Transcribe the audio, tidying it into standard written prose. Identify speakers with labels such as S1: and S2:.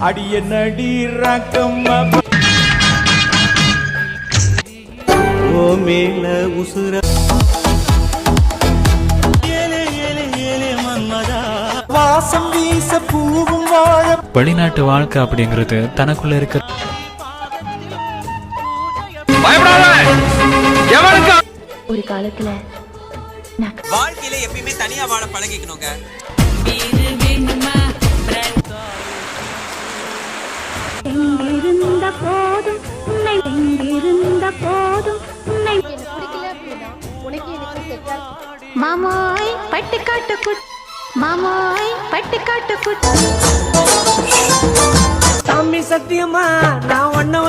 S1: அடிய நடி ரக்கம்மா ஓ மேல உசுர வாசம் வீச பூவும் வாழ.
S2: வெளிநாட்டு வாழ்க்கை அப்படிங்கிறது தனக்குள்ள இருக்க
S3: ஒரு காலத்துல
S4: வாழ்க்கையில எப்பயுமே தனியா வாழ பழகிக்கணுங்க.
S3: மாமாய் பட்டுக்காட்டு குட் மாமாய் பட்டுக்காட்டு குட்
S1: சாமி சத்தியமா நான் ஒன்ன